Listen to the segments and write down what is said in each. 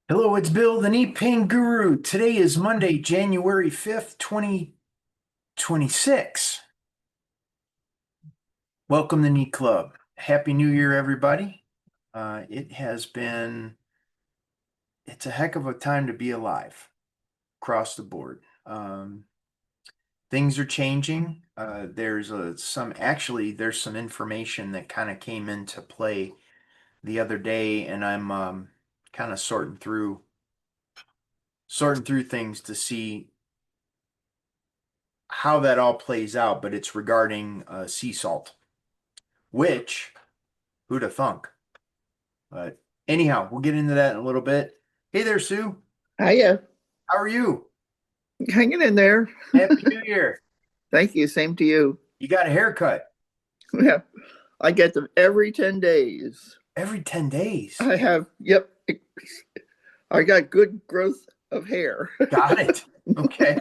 Hello, it's Bill, the Knee Pain Guru. Today is Monday, January 5th, 2026. Welcome to Knee Club. Happy New Year, everybody. It has been, it's a heck of a time to be alive across the board. Things are changing. There's some information that kind of came into play the other day, and I'm kind of sorting through things to see how that all plays out, but it's regarding sea salt, which who'd have thunk? But anyhow, we'll get into that in a little bit. Hey there, Sue. Hiya, How are you? hanging in there. Happy New Year. Thank you. Same to you. You got a haircut Yeah, I get them every 10 days. every 10 days. I have, yep, I got good growth of hair. Got it. Okay.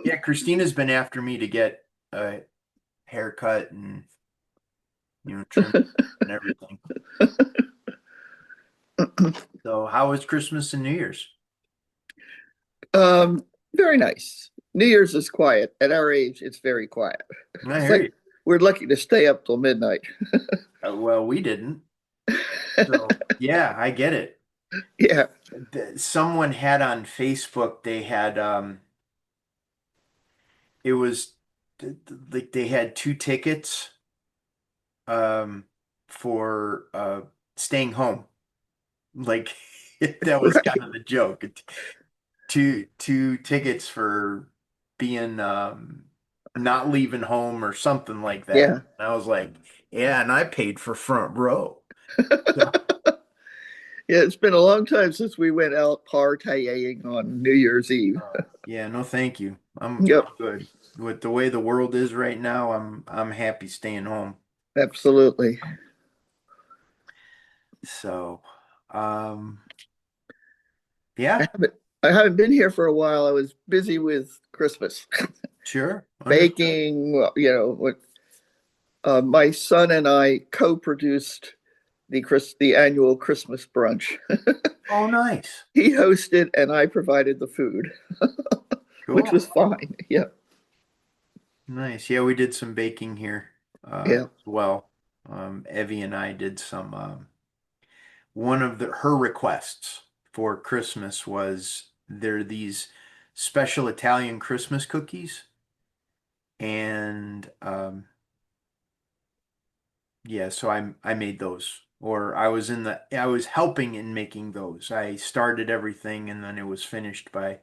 Yeah, Christina's been after me to get a haircut and trim and everything. So, how was Christmas and New Year's? um, Very nice. New Year's is quiet. At our age, it's very quiet. I It's hear like you. we're lucky to stay up till midnight. Well, we didn't. So, yeah, I get it. Yeah, Someone had on Facebook, they had it was like they had two tickets um for staying home. Like that was kind right. of the joke. Two tickets for being not leaving home or something like that. Yeah. And I was like, yeah, and I paid for front row. So, Yeah, it's been a long time since we went out partying on New Year's Eve. yeah, no thank you. I'm Yep, good. With the way the world is right now, I'm happy staying home. absolutely. So, um, I yeah, haven't I haven't been here for a while. I was busy with Christmas. sure, understood. Baking. Well, what my son and I co-produced the annual Christmas brunch. Oh, nice. He hosted and I provided the food, which Cool. was fine. Yeah, Nice. Yeah, we did some baking here yeah. as well. Evie and I did some one of her requests for Christmas was there are these special Italian Christmas cookies and yeah, so I made those. Or I was helping in making those. I started everything and then it was finished by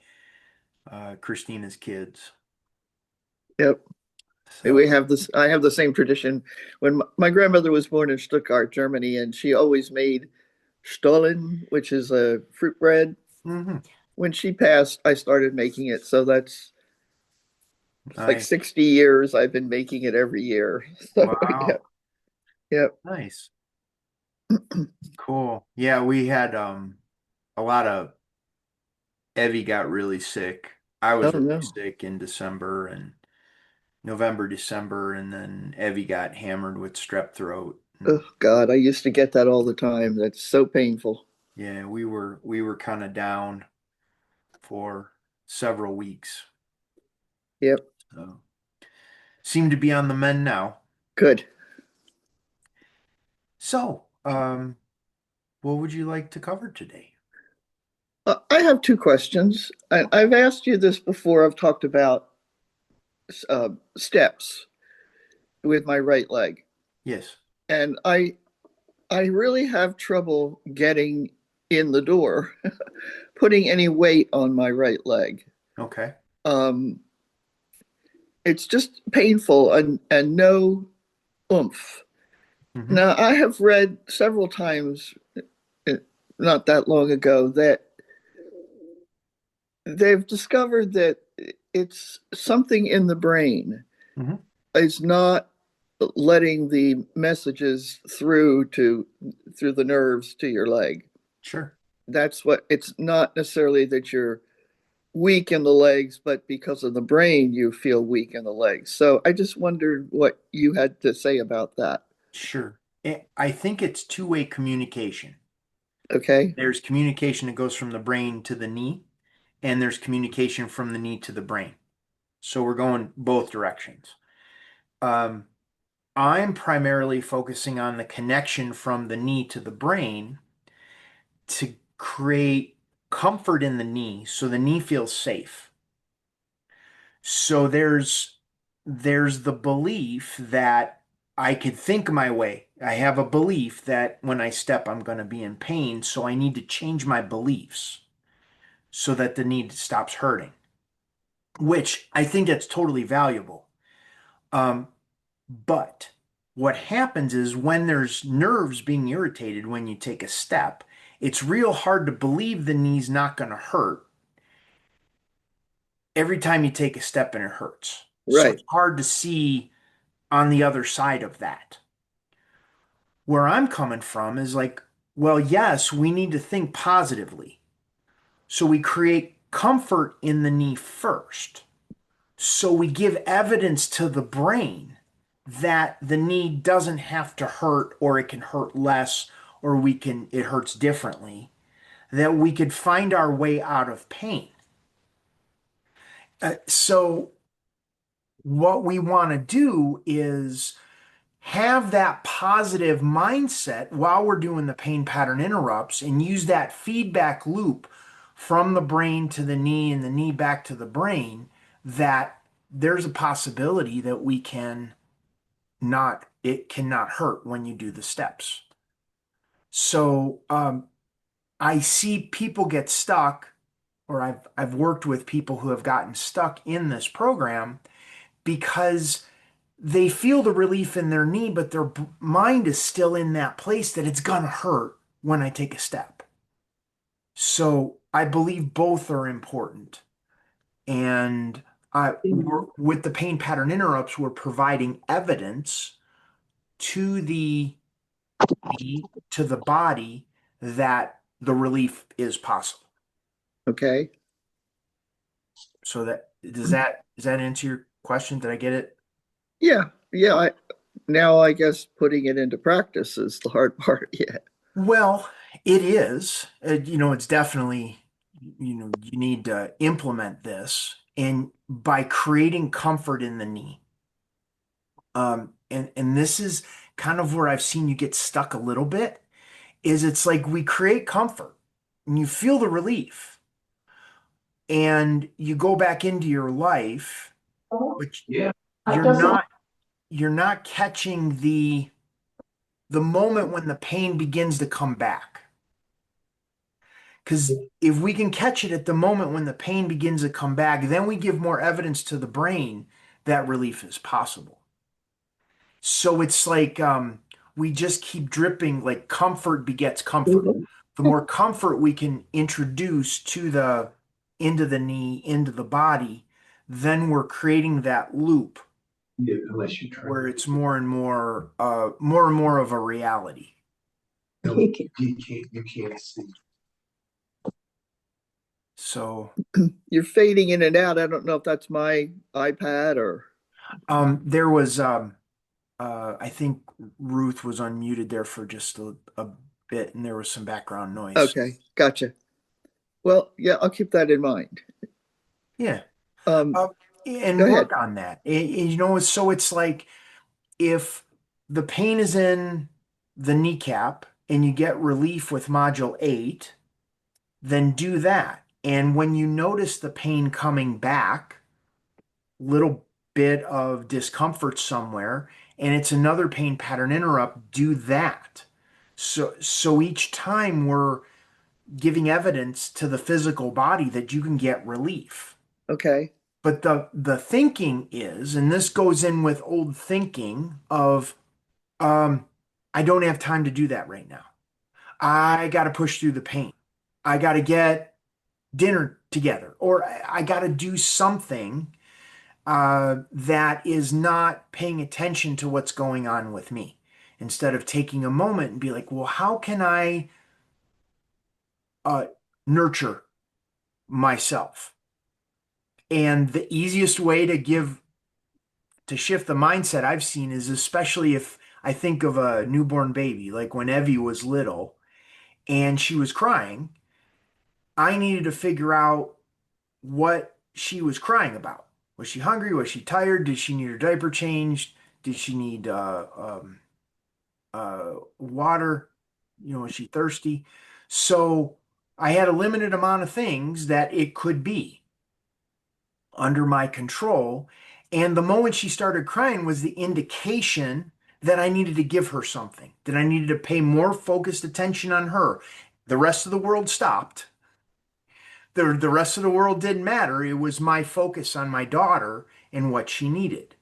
Christina's kids. Yep. So, We have this. I have the same tradition. When my grandmother was born in Stuttgart, Germany, and she always made Stollen, which is a fruit bread. mhm. When she passed, I started making it. So that's like Nice. 60 years I've been making it every year. So yeah, Wow. yeah. Nice. Cool. Yeah, we had a lot of Evie got really sick. I Oh was really no. sick in December and November, December, and then Evie got hammered with strep throat. Oh And God, I used to get that all the time. That's so painful. yeah, we were kind of down for several weeks. Yep. So seem to be on the mend now. Good. So, what would you like to cover today? I have two questions. I've asked you this before. I've talked about steps with my right leg, Yes. and I really have trouble getting in the door, putting any weight on my right leg. Okay. Um, it's just painful and no oomph. Hmm. Now, I have read several times, uh, not that long ago, that they've discovered that it's something in the brain Hmm. is not letting the messages through the nerves to your leg. Sure. That's what it's not necessarily that you're weak in the legs, but because of the brain, you feel weak in the legs. So I just wondered what you had to say about that. Sure. I think it's two-way communication. Okay. There's communication that goes from the brain to the knee, and there's communication from the knee to the brain. So we're going both directions. Um, I'm primarily focusing on the connection from the knee to the brain to create comfort in the knee so the knee feels safe. So there's the belief that I could think my way. I have a belief that when I step, I'm going to be in pain. So I need to change my beliefs so that the knee stops hurting, which I think that's totally valuable. Um, but what happens is when there's nerves being irritated when you take a step, it's real hard to believe the knee's not going to hurt every time you take a step and it hurts. So Right. it's hard to see on the other side of that. Where I'm coming from is like, well, yes, we need to think positively. So we create comfort in the knee first. So we give evidence to the brain that the knee doesn't have to hurt or it can hurt less or it hurts differently, that we could find our way out of pain. So what we want to do is have that positive mindset while we're doing the pain pattern interrupts and use that feedback loop from the brain to the knee and the knee back to the brain, that there's a possibility that we can not, it cannot hurt when you do the steps. So I see people get stuck, or I've worked with people who have gotten stuck in this program because they feel the relief in their knee, but their mind is still in that place that it's gonna hurt when I take a step. So I believe both are important. And with the pain pattern interrupts, we're providing evidence to the body that the relief is possible. Okay. So does that answer your question? Did I get it? Yeah. Yeah. Now I guess putting it into practice is the hard part. Yeah. Well, it is. It's definitely, you need to implement this, and by creating comfort in the knee. And this is kind of where I've seen you get stuck a little bit, is it's like we create comfort and you feel the relief and you go back into your life, but you're not you're not catching the moment when the pain begins to come back. Because if we can catch it at the moment when the pain begins to come back, then we give more evidence to the brain that relief is possible. So it's like we just keep dripping, like comfort begets comfort. The more comfort we can introduce into the knee, into the body, then we're creating that loop where it's more and more of a reality. So You're fading in and out. I don't know if that's my iPad or. there was I think Ruth was unmuted there for just a bit, and there was some background noise. Okay. Gotcha. Well, yeah, I'll keep that in mind. Yeah. Um, Uh, Go and ahead. work on that. So it's like if the pain is in the kneecap and you get relief with module 8, then do that. And when you notice the pain coming back, little bit of discomfort somewhere, and it's another pain pattern interrupt, do that. So each time we're giving evidence to the physical body that you can get relief. Okay. But the thinking is, and this goes in with old thinking of, um, I don't have time to do that right now. I got to push through the pain. I got to get dinner together, or I got to do something that is not paying attention to what's going on with me. Instead of taking a moment and be like, well, how can I uh, nurture myself? And the easiest way to shift the mindset I've seen is, especially if I think of a newborn baby, like when Evie was little, and she was crying, I needed to figure out what she was crying about. Was she hungry? Was she tired? Did she need her diaper changed? Did she need water? Was she thirsty? So I had a limited amount of things that it could be under my control. And the moment she started crying was the indication that I needed to give her something, that I needed to pay more focused attention on her. The rest of the world stopped. The rest of the world didn't matter. It was my focus on my daughter and what she needed.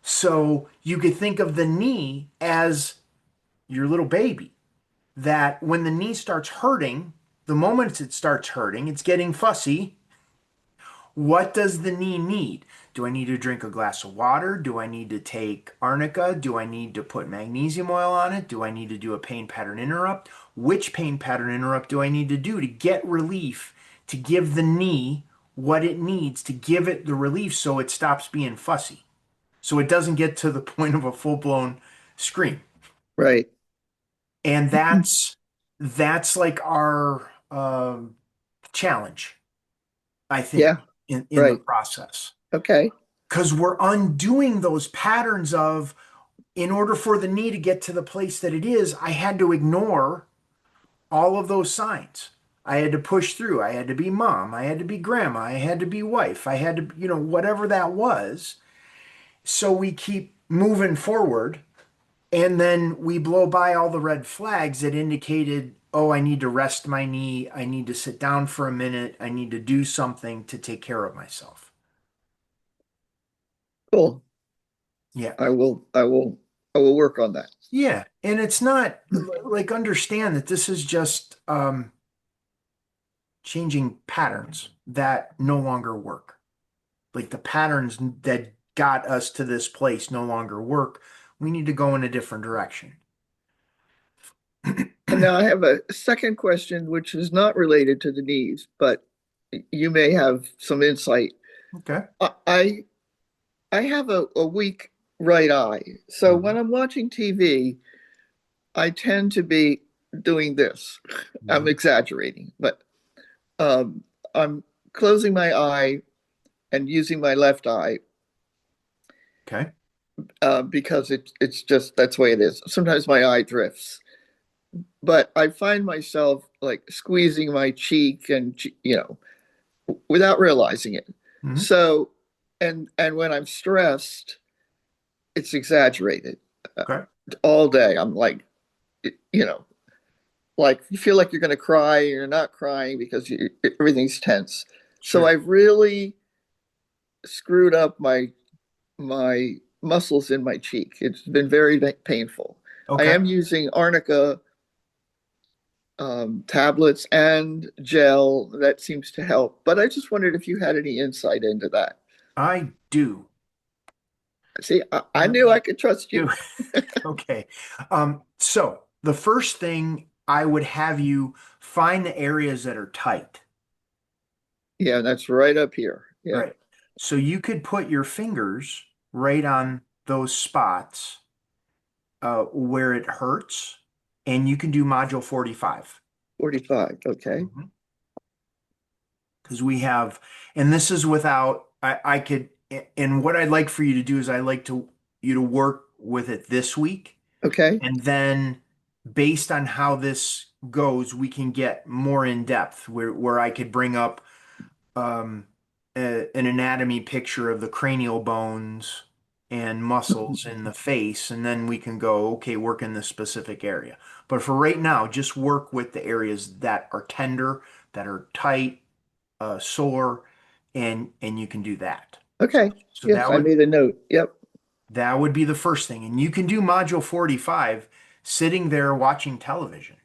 So you could think of the knee as your little baby, that when the knee starts hurting, the moment it starts hurting, it's getting fussy. What does the knee need? Do I need to drink a glass of water? Do I need to take arnica? Do I need to put magnesium oil on it? Do I need to do a pain pattern interrupt? Which pain pattern interrupt do I need to do to get relief, to give the knee what it needs, to give it the relief so it stops being fussy, so it doesn't get to the point of a full-blown scream? Right. And that's like our challenge, I think, Yeah. in the Right. process. Okay. Because we're undoing those patterns of, in order for the knee to get to the place that it is, I had to ignore all of those signs. I had to push through. I had to be mom. I had to be grandma. I had to be wife. I had to, whatever that was. So we keep moving forward, and then we blow by all the red flags that indicated, oh, I need to rest my knee. I need to sit down for a minute. I need to do something to take care of myself. Cool. Yeah. I will work on that. Yeah, and it's not like, understand that this is just changing patterns that no longer work. Like the patterns that got us to this place no longer work. We need to go in a different direction. And now I have a second question, which is not related to the knees, but you may have some insight. Okay. I have a weak right eye. So Mhm. when I'm watching TV, I tend to be doing this. I'm Mhm. exaggerating, but um, I'm closing my eye and using my left eye Okay. because it's just that's the way it is. Sometimes my eye drifts, but I find myself like squeezing my cheek and without realizing it. Mhm. So, and when I'm stressed, it's exaggerated. Uh, Okay. all day, I'm like, you know, like you feel like you're going to cry, and you're not crying because everything's tense. So Sure. I've really screwed up my muscles in my cheek. It's been very painful. I Okay. am using arnica tablets and gel that seems to help, but I just wondered if you had any insight into that. I do. See, I knew I I could trust do. you. Okay. So the first thing I would have you find the areas that are tight. Yeah, that's right up here. Yeah, Right. So you could put your fingers right on those spots where it hurts, and you can do module 45. 45. Okay. Mhm. Because we have, and this is without, I could, and what I'd like for you to do is, I like to you to work with it this week, Okay. and then based on how this goes, we can get more in depth, where I could bring up um, an anatomy picture of the cranial bones and muscles in the face, and then we can go, okay, work in this specific area. But for right now, just work with the areas that are tender, that are tight, sore, and you can do that. Okay. So Yes, I made a note. Yep. that would be the first thing. And you can do module 45 sitting there watching television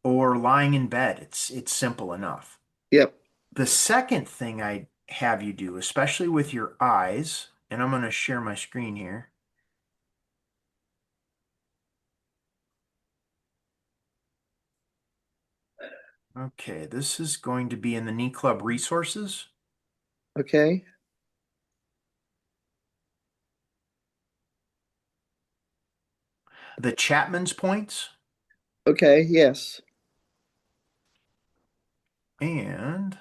or lying in bed. It's simple enough. Yep. The second thing I have you do, especially with your eyes, and I'm going to share my screen here. Okay, this is going to be in the Knee Club resources. Okay. The Chapman's points. Okay. Yes. And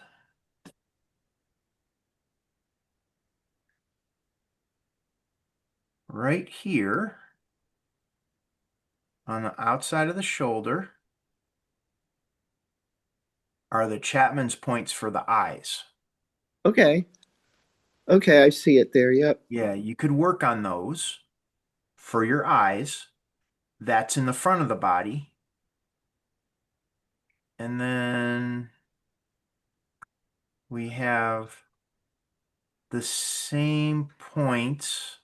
right here on the outside of the shoulder are the Chapman's points for the eyes. Okay. Okay, I see it there. Yep. Yeah, you could work on those for your eyes. That's in the front of the body. And then we have the same points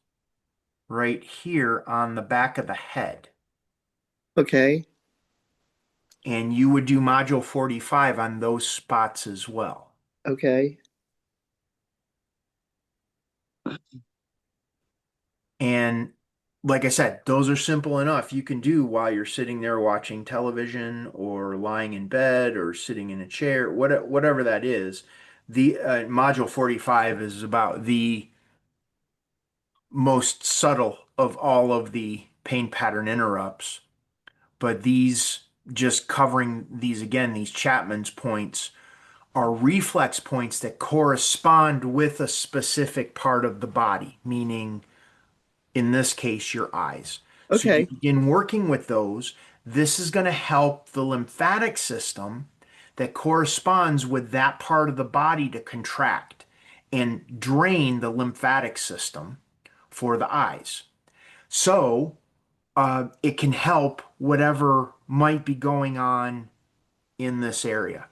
right here on the back of the head. Okay. And you would do module 45 on those spots as well. Okay. And like I said, those are simple enough. You can do while you're sitting there watching television or lying in bed or sitting in a chair, whatever that is. The module 45 is about the most subtle of all of the pain pattern interrupts. But these, just covering these again, these Chapman's points are reflex points that correspond with a specific part of the body, meaning in this case, your eyes. So you Okay. begin working with those. This is going to help the lymphatic system that corresponds with that part of the body to contract and drain the lymphatic system for the eyes. So it can help whatever might be going on in this area,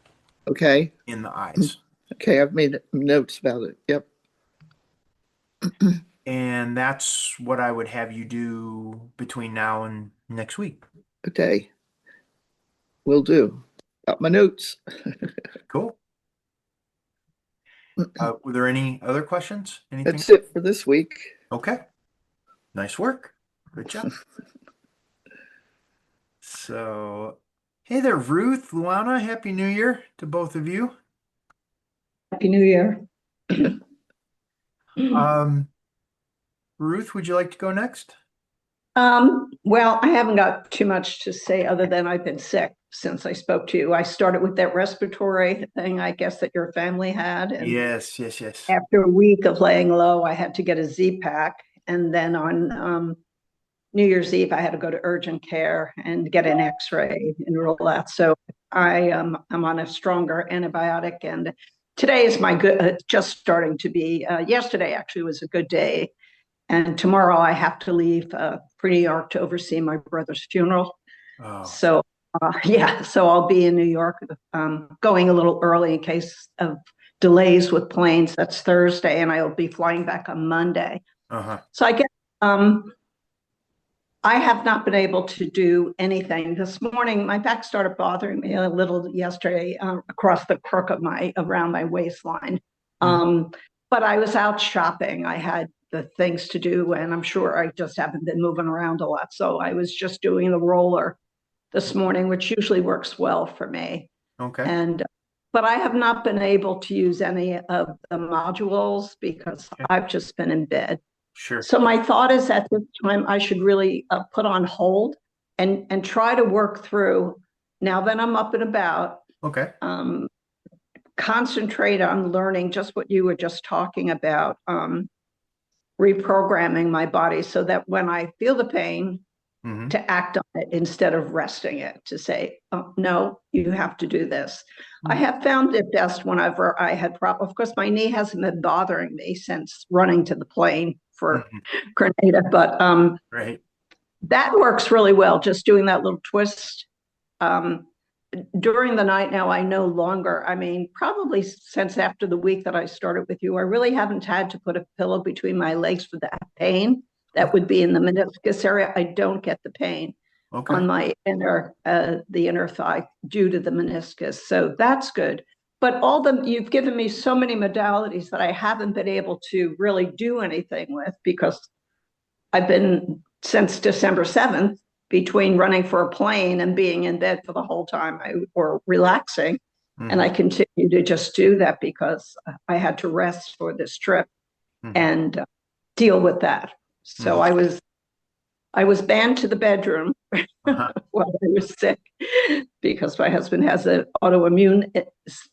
Okay. in the eyes. Okay, I've made notes about it. Yep. And that's what I would have you do between now and next week. Okay. Will do. Got my notes. Cool. Were there any other questions? Anything? That's it for this week. Okay. Nice work. Good job. So, hey there, Ruth, Luana. Happy New Year to both of you. Happy New Year. Um, Ruth, would you like to go next? Well, I haven't got too much to say other than I've been sick since I spoke to you. I started with that respiratory thing, I guess, that your family had. And Yes, yes, yes. after a week of laying low, I had to get a Z-Pack. And then on New Year's Eve, I had to go to urgent care and get an X-ray and all that. So I'm on a stronger antibiotic. And today is my good, just starting to be, yesterday actually was a good day. And tomorrow I have to leave for New York to oversee my brother's funeral. Oh, So yeah, so I'll be in New York, going a little early in case of delays with planes. That's Thursday, and I'll be flying back on Monday. uh-huh. So I guess I have not been able to do anything. This morning, my back started bothering me a little yesterday across the crook of around my waistline. Mhm. But I was out shopping. I had the things to do, and I'm sure I just haven't been moving around a lot. So I was just doing the roller this morning, which usually works well for me. Okay. And but I have not been able to use any of the modules because Okay. I've just been in bed. Sure. So my thought is at this time I should really put on hold and try to work through now that I'm up and about. Okay. Concentrate on learning just what you were just talking about, reprogramming my body so that when I feel the pain, Mm-hmm. to act on it instead of resting it, to say, oh, no, you have to do this. I have found it best whenever I had problems. Of course, my knee hasn't been bothering me since running to the plane for Mm-hmm. Grenada, but Right. that works really well, just doing that little twist. Um, During the night now, I no longer, I mean, probably since after the week that I started with you, I really haven't had to put a pillow between my legs for that pain. That Okay. would be in the meniscus area. I don't get the pain Okay. on my the inner thigh due to the meniscus. So that's good. But you've given me so many modalities that I haven't been able to really do anything with because I've been since December 7th between running for a plane and being in bed for the whole time or relaxing. And Mm-hmm. I continue to just do that because I had to rest for this trip Mm-hmm. and deal with that. So Mm-hmm. I was banned to the bedroom Uh-huh. while I was sick because my husband has an autoimmune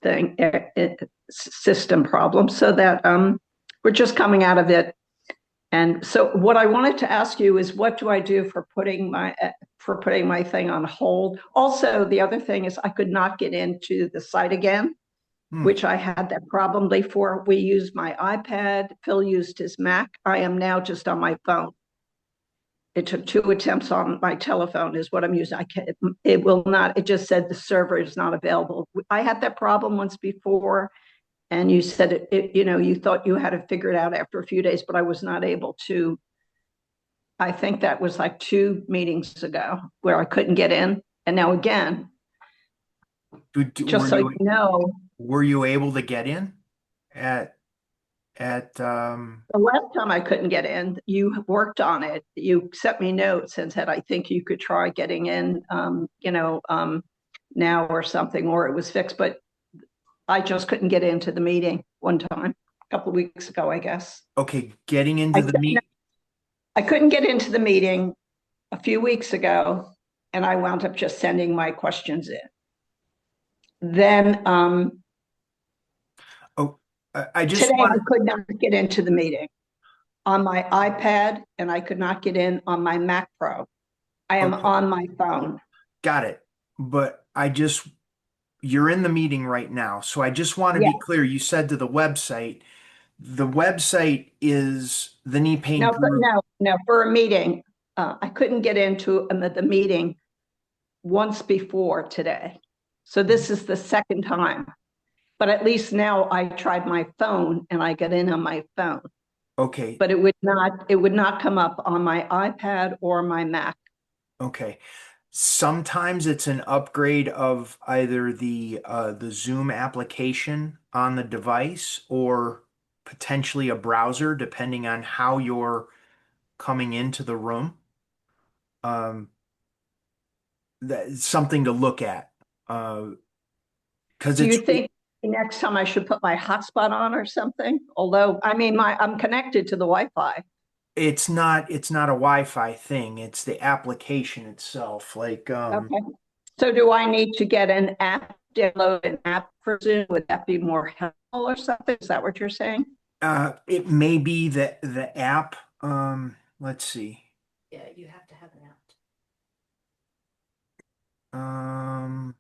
thing, system problem. So that we're just coming out of it. And so what I wanted to ask you is, what do I do for putting my thing on hold? Also, the other thing is I could not get into the site again, Hmm. which I had that problem before. We used my iPad. Phil used his Mac. I am now just on my phone. It took 2 attempts on my telephone is what I'm using. I can't, it will not, it just said the server is not available. I had that problem once before, and you said you thought you had to figure it out after a few days, but I was not able to. I think that was like 2 meetings ago where I couldn't get in. And now again, just Were so you you know, were you able to get in at at the last time I couldn't get in, you worked on it. You sent me notes and said, I think you could try getting in, now or something, or it was fixed. But I just couldn't get into the meeting one time, a couple of weeks ago, I guess. okay, getting into I, the meet? I couldn't get into the meeting a few weeks ago, and I wound up just sending my questions in. Then Oh, I just today I want could not get into the meeting on my iPad, and I could not get in on my Mac Pro. I am okay, on my phone. got it. But you're in the meeting right now, so I just want to Yeah. be clear. You said to the website is the knee pain No, group. no, for a meeting. I couldn't get into the meeting once before today. So this is the second time. But at least now I tried my phone and I got in on my phone. Okay, But it would not come up on my iPad or my Mac. okay. Sometimes it's an upgrade of either the Zoom application on the device or potentially a browser, depending on how you're coming into the room. Um, that's something to look at. Because Do you think next time I should put my hotspot on or something? Although, I mean, I'm connected to the Wi-Fi. it's not a Wi-Fi thing. It's the application itself. Like Okay. So do I need to get an app, download an app for Zoom? Would that be more helpful or something? Is that what you're saying? it may be the app. Let's see. Yeah, you have to have an app. Um,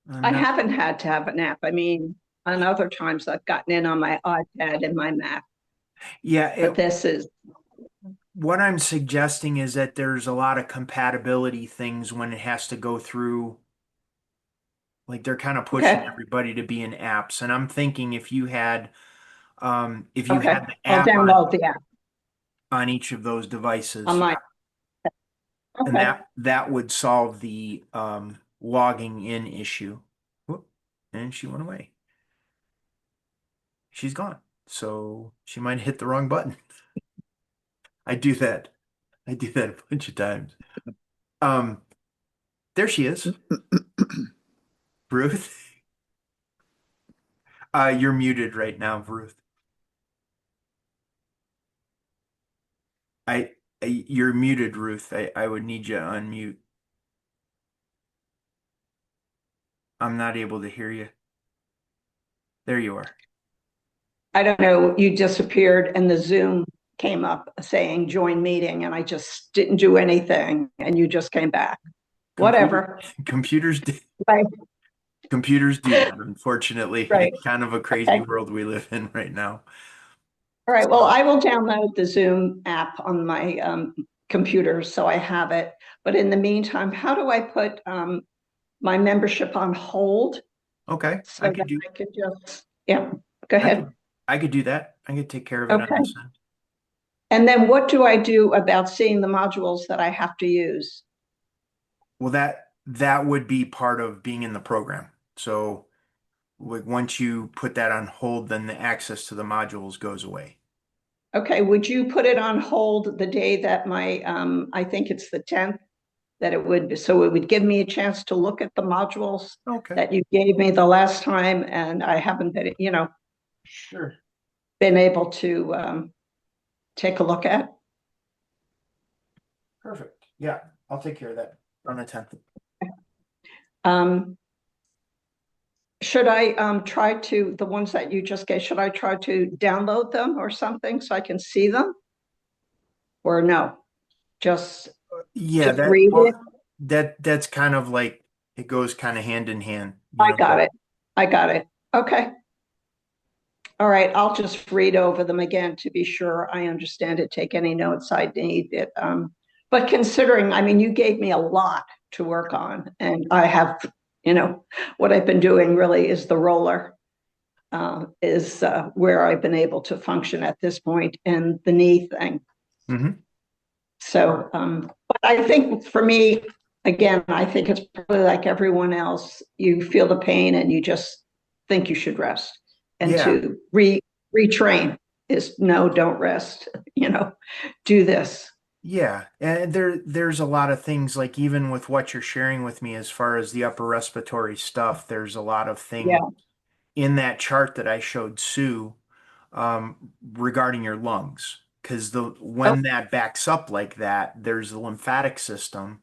I'm I not. haven't had to have an app. I mean, on other times I've gotten in on my iPad and my Mac, Yeah, but this is what I'm suggesting is that there's a lot of compatibility things when it has to go through. Like they're kind of pushing okay. everybody to be in apps, and I'm thinking if you Okay. had the I'll app download the app on each of those on devices, my, and okay. that would solve the logging in issue. Whoop, and she went away. She's gone. So she might hit the wrong button. I do that. I do that a bunch of times. Um, there she is, Ruth. You're muted right now, Ruth. You're muted, Ruth. I would need you to unmute. I'm not able to hear you. There you are. I don't know, you disappeared and the Zoom came up saying join meeting, and I just didn't do anything and you just came back. Computer Whatever. computers do, Right. computers do that, unfortunately. Right. It's kind of a crazy Okay. world we live in right now. All right. Well, So, I will download the Zoom app on my computer so I have it. But in the meantime, how do I put my membership on hold okay, so that I could just, yeah, go I ahead. could I could do that. I could take care of it on Okay. this end. And then what do I do about seeing the modules that I have to use? Well, that would be part of being in the program. So like once you put that on hold, then the access to the modules goes away. Okay. Would you put it on hold the day that I think it's the 10th that it would be, so it would give me a chance to look at the modules Okay. that you gave me the last time, and I haven't been, Sure. been able to take a look at. Perfect. Yeah, I'll take care of that on the 10th. Um, should I try to, the ones that you just gave, should I try to download them or something so I can see them? Or no, just Yeah, read it? that's kind of like it goes kind of hand in hand, I got it. I got it. Okay. All right, I'll just read over them again to be sure I understand it, take any notes I need. But considering, I mean, you gave me a lot to work on, and I have, what I've been doing really is the roller, is where I've been able to function at this point, and the knee thing. Mm-hmm. So, but I think for me, again, I think it's probably like everyone else. You feel the pain and you just think you should rest. And Yeah. to retrain is no, don't rest, do this. Yeah, and there's a lot of things like even with what you're sharing with me as far as the upper respiratory stuff, there's a lot of things Yeah. in that chart that I showed Sue regarding your lungs. Because Oh, when that backs up like that, there's the lymphatic system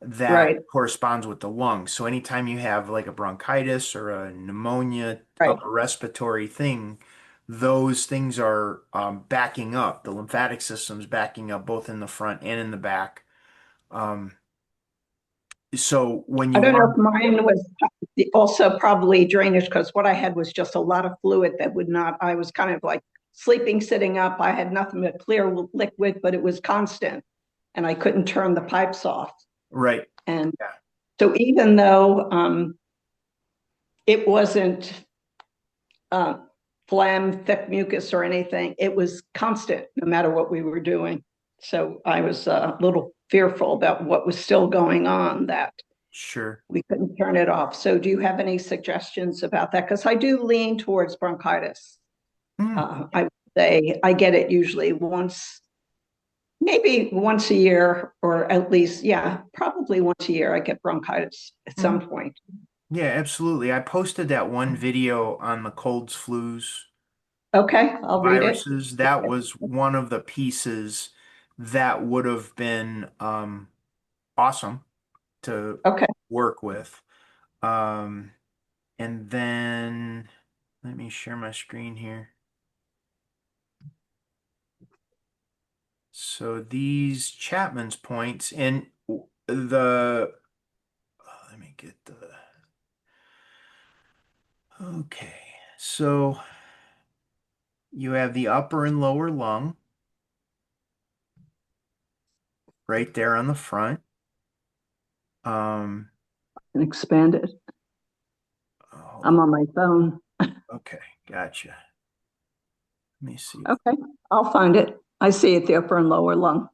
that right, corresponds with the lungs. So anytime you have like a bronchitis or a pneumonia, right. upper respiratory thing, those things are backing up. The lymphatic system's backing up both in the front and in the back. Um, so when I you don't know want, if mine was also probably drainage because what I had was just a lot of fluid that would not, I was kind of like sleeping, sitting up. I had nothing but clear liquid, but it was constant and I couldn't turn the pipes off. right, And yeah, so even though it wasn't uh, phlegm, thick mucus or anything, it was constant no matter what we were doing. So I was a little fearful about what was still going on, that sure. we couldn't turn it off. So do you have any suggestions about that? Because I do lean towards bronchitis. Hmm. I would say I get it usually once, maybe once a year, or at least, yeah, probably once a year I get bronchitis at Hmm. some point. Yeah, absolutely. I posted that one video on the colds, flus, Okay, I'll read it. viruses. That was one of the pieces that would have been awesome to Okay. work with. Um, and then let me share my screen here. So these Chapman's points and let me get okay. So you have the upper and lower lung right there on the front. Um, Expand it. hold I'm on. on my phone. Okay, gotcha. Let me see. Okay, I'll find it. I see it, the upper and lower lung.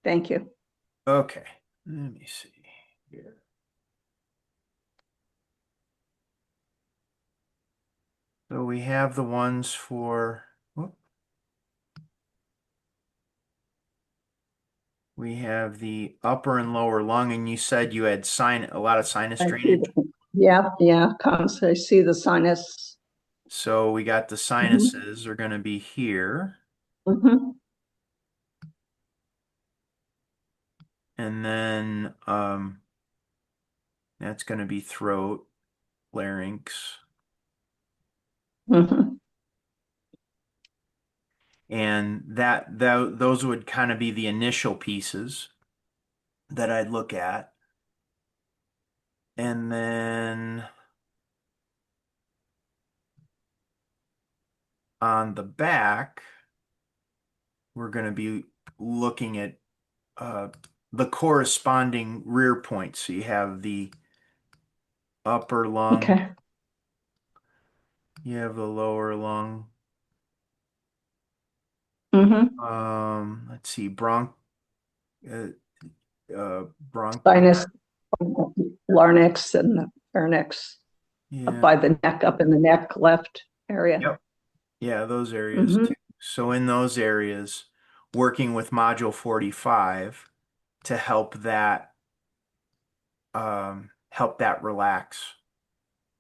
Thank you. Okay, let me see here. So we have the ones for, whoop. We have the upper and lower lung, and you said you had a lot of sinus I see drainage. yeah, yeah, I see the sinus. So we got the Mhm. sinuses are going to be here, Mhm. and then that's going to be throat, larynx, Mhm. and that those would kind of be the initial pieces that I'd look at, and then on the back, we're going to be looking at uh, the corresponding rear points. So you have the upper lung, Okay. you have the lower lung. Mhm. Let's see, uh, bronchi. Sinus, larynx, and the pharynx up Yeah, by the neck, up in the neck left. area. Yep. Yeah, those areas Hmm. too. So in those areas, working with module 45 to help that relax.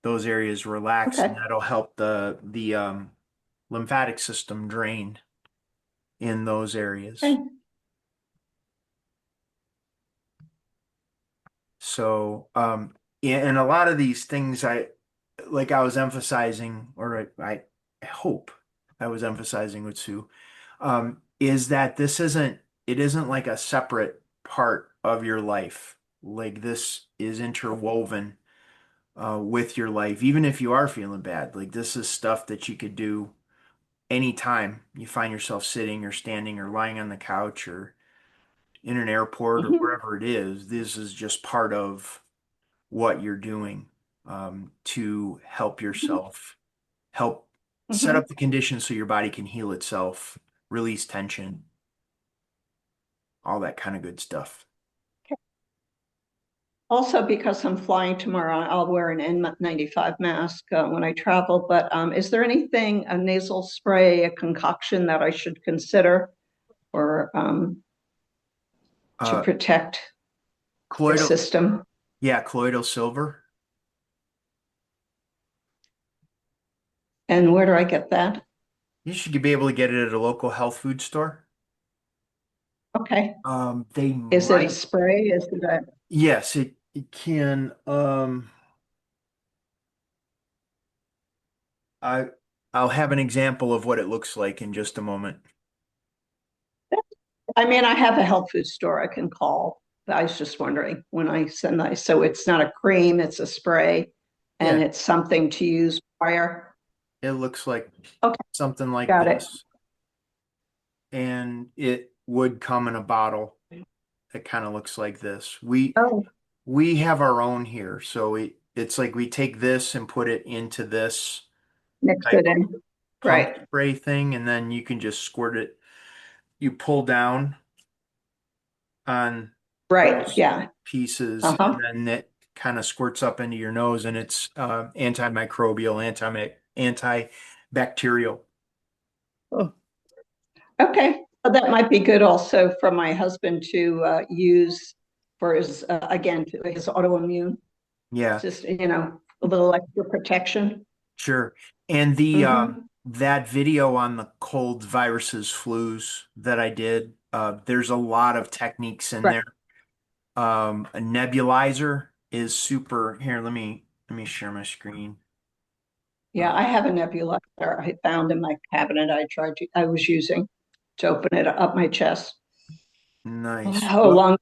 Those areas relax, and Okay. that'll help the lymphatic system drain in those areas. Okay. So, yeah, and a lot of these things I was emphasizing, or I hope I was emphasizing with Sue, is that it isn't like a separate part of your life. Like this is interwoven with your life, even if you are feeling bad. Like this is stuff that you could do anytime you find yourself sitting or standing or lying on the couch or in an airport or Hmm. wherever it is. This is just part of what you're doing to help yourself, help set Hmm. up the conditions so your body can heal itself, release tension, all that kind of good stuff. Also, because I'm flying tomorrow, I'll wear an N95 mask when I travel. But is there anything, a nasal spray, a concoction that I should consider or to Uh, protect the colloidal, system? yeah, colloidal silver. And where do I get that? You should be able to get it at a local health food store. Okay. They Is it a might, spray? Is it a, yes, it can. I I'll have an example of what it looks like in just a moment. I mean, I have a health food store I can call. I was just wondering when I send that. So it's not a cream, it's a spray, and Yeah, it's something to use prior. it looks like Okay, something like got it. this, and it would come in a bottle. It kind of looks like this. Oh, We have our own here, so it's like we take this and put it into this mix type it of in. pump Right, spray thing, and then you can just squirt it. You pull down on right. those Yeah. pieces, Uh-huh. and then it kind of squirts up into your nose, and it's antimicrobial, antibacterial. Oh, Okay. Well, that might be good also for my husband to use for his, again, his autoimmune, Yeah, just, a little extra protection. sure. And the Hmm. that video on the colds, viruses, flus that I did, there's a lot of techniques in Right. there. A nebulizer is super. Here, let me share my screen. Yeah, Uh, I have a nebulizer I found in my cabinet I was using to open it up my chest. nice. Oh, long.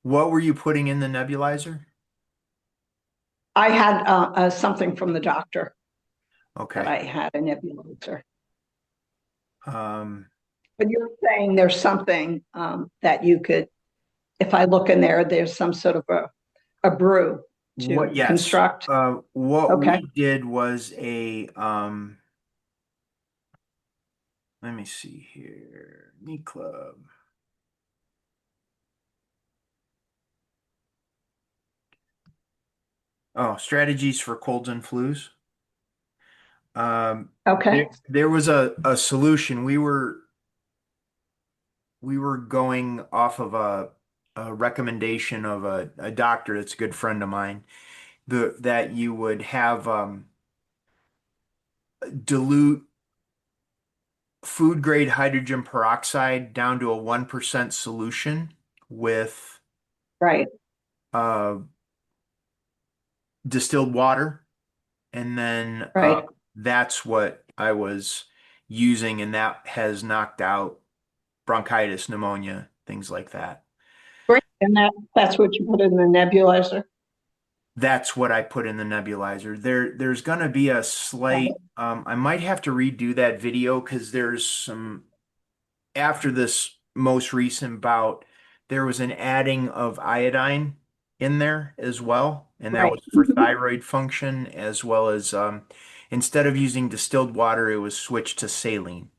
What were you putting in the nebulizer? I had something from the doctor that Okay. I had a nebulizer. Um, But you're saying there's something that you could, if I look in there, there's some sort of a brew what? to Yes. construct. What Okay. we did was let me see here. Me Club. Oh, strategies for colds and flus. Um, Okay. there was a solution. We were going off of a recommendation of a doctor that's a good friend of mine. That you would have dilute food grade hydrogen peroxide down to a 1% solution with Right. uh, distilled water. And then Right. that's what I was using, and that has knocked out bronchitis, pneumonia, things like that. Great. And that's what you put in the nebulizer. That's what I put in the nebulizer. There's going to be a slight, I might have to redo that video because there's some, after this most recent bout, there was an adding of iodine in there as well. And that Right. was for thyroid function, as well as instead of using distilled water, it was switched to saline.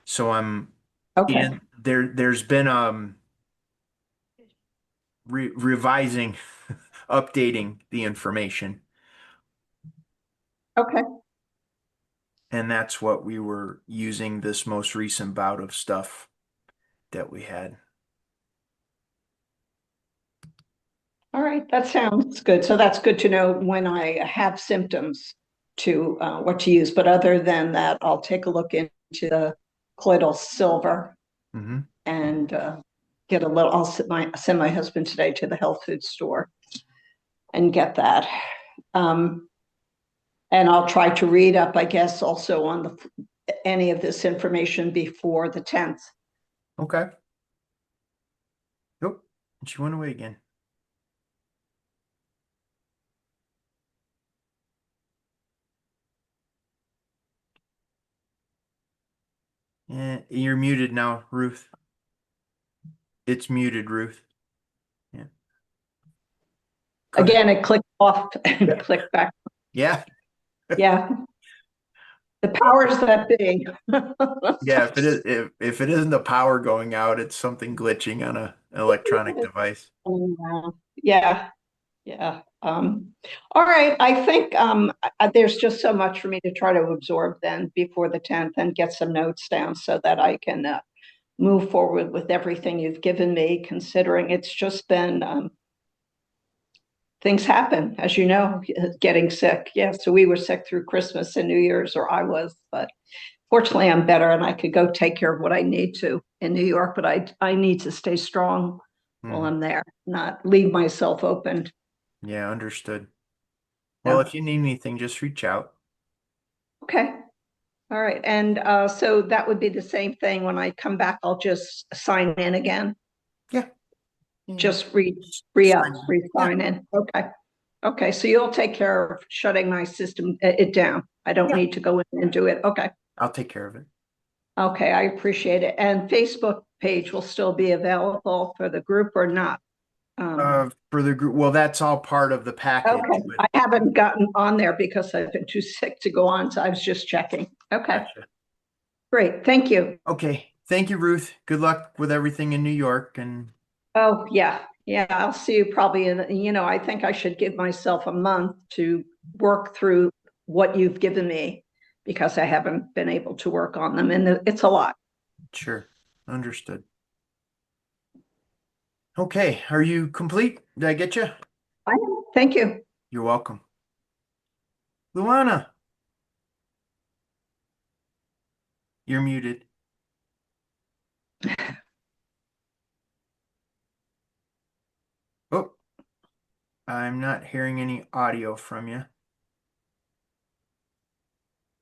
So I'm Okay. in there's been revising, updating the information. Okay. And that's what we were using this most recent bout of stuff that we had. All right, that sounds good. So that's good to know when I have symptoms to what to use. But other than that, I'll take a look into the colloidal silver Mm-hmm. and get a little. I'll send my husband today to the health food store and get that. Um, and I'll try to read up, I guess, also on any of this information before the 10th. Okay. Nope. She went away again. Yeah, you're muted now, Ruth. It's muted, Ruth. Yeah. Go ahead. Again, it clicked off and clicked back. Yeah. Yeah. The powers that be. Yeah, if it isn't the power going out, it's something glitching on an electronic device. Yeah, yeah. All right. I think there's just so much for me to try to absorb then before the 10th and get some notes down so that I can move forward with everything you've given me, considering it's just been things happen, as you know, getting sick. Yeah, so we were sick through Christmas and New Year's, or I was, but fortunately I'm better and I could go take care of what I need to in New York, but I need to stay strong while Mhm. I'm there, not leave myself open. Yeah, understood. Well, So, if you need anything, just reach out. okay. All right. And so that would be the same thing when I come back, I'll just sign in again, Yeah. Yeah. just Sign in. Yeah. re-sign in. Okay. Okay. So you'll take care of shutting my system it down. I don't Yeah. need to go in and do it. Okay. I'll take care of it. Okay. I appreciate it. And Facebook page will still be available for the group or not? For the group, well, that's all part of the package, Okay. but I haven't gotten on there because I've been too sick to go on. So I was just checking. Okay. gotcha. Great. Thank you. Okay. Thank you, Ruth. Good luck with everything in New York. And Oh, yeah. Yeah, I'll see you probably I think I should give myself a month to work through what you've given me because I haven't been able to work on them. And it's a lot. sure. Understood. Okay. Are you complete? Did I get you? Thank you. You're welcome. Luana, you're muted. Oh, I'm not hearing any audio from you.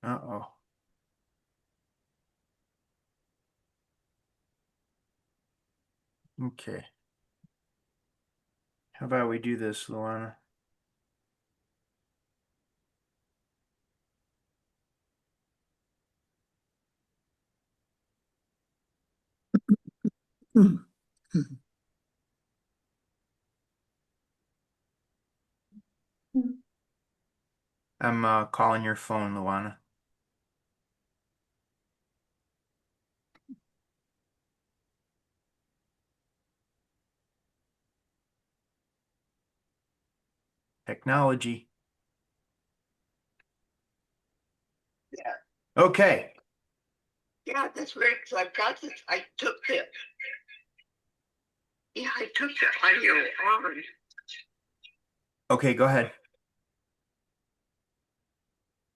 Uh-oh. Okay. How about we do this, Luana? I'm calling your phone, Luana. Technology. Yeah, Okay. yeah, that's weird because I've got this. I took it. Yeah, I took the audio on. Okay, go ahead.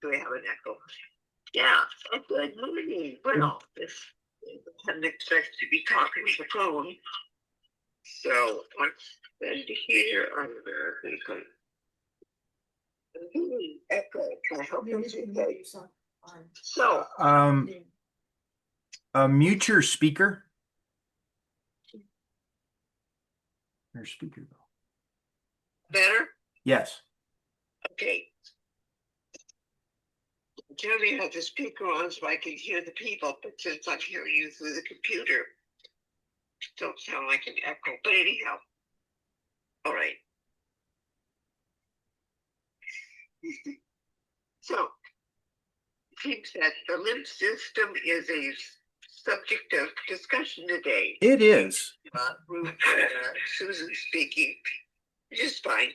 Do we have an echo? Yeah, good morning. Well, this I didn't expect to be talking to the phone. So I'm glad to hear on American. Echo. I hope it's okay. So, Mute your speaker. Your speaker go. better? Yes. Okay. Jeremy had the speaker on so I can hear the people, but since I'm hearing you through the computer, it don't sound like an echo. But anyhow, all right. So, it seems that the lymph system is a subject of discussion today. It is. Ruth, Susan speaking, which is fine,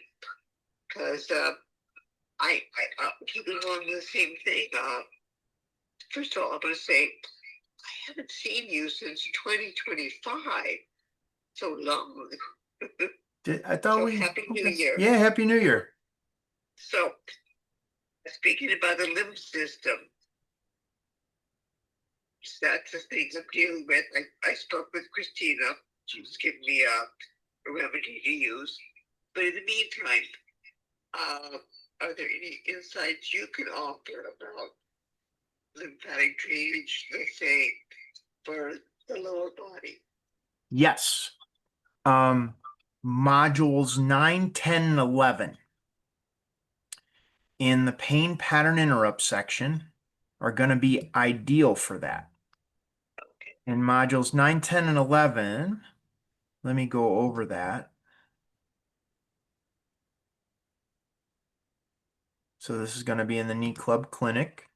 because I keep on the same thing. first of all, I'm going to say I haven't seen you since 2025. So long. I thought So we. Happy New Okay. Year. Yeah, Happy New Year. So, speaking about the lymph system, that's the things I'm dealing with. I spoke with Christina. She was giving me a remedy to use. But in the meantime, are there any insights you can offer about lymphatic drainage, let's say, for the lower body? Yes. Modules 9, 10, and 11 in the pain pattern interrupt section are going to be ideal for that. Okay. In modules 9, 10, and 11, let me go over that. So this is going to be in the Knee Club Clinic.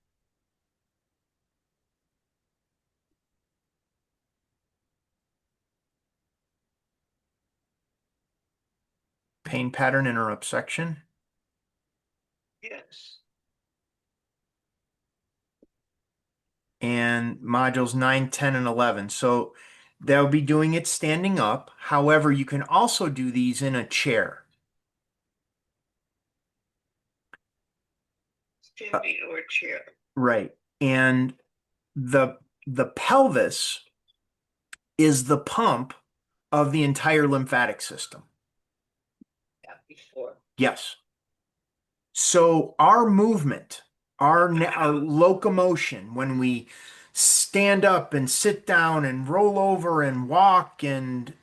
Pain pattern interrupt section. Yes. And modules 9, 10, and 11. So they'll be doing it standing up. However, you can also do these in a chair. Standing or chair. Right. And the pelvis is the pump of the entire lymphatic system. Yeah, before. Yes. So our movement, our locomotion, when we stand up and sit down and roll over and walk and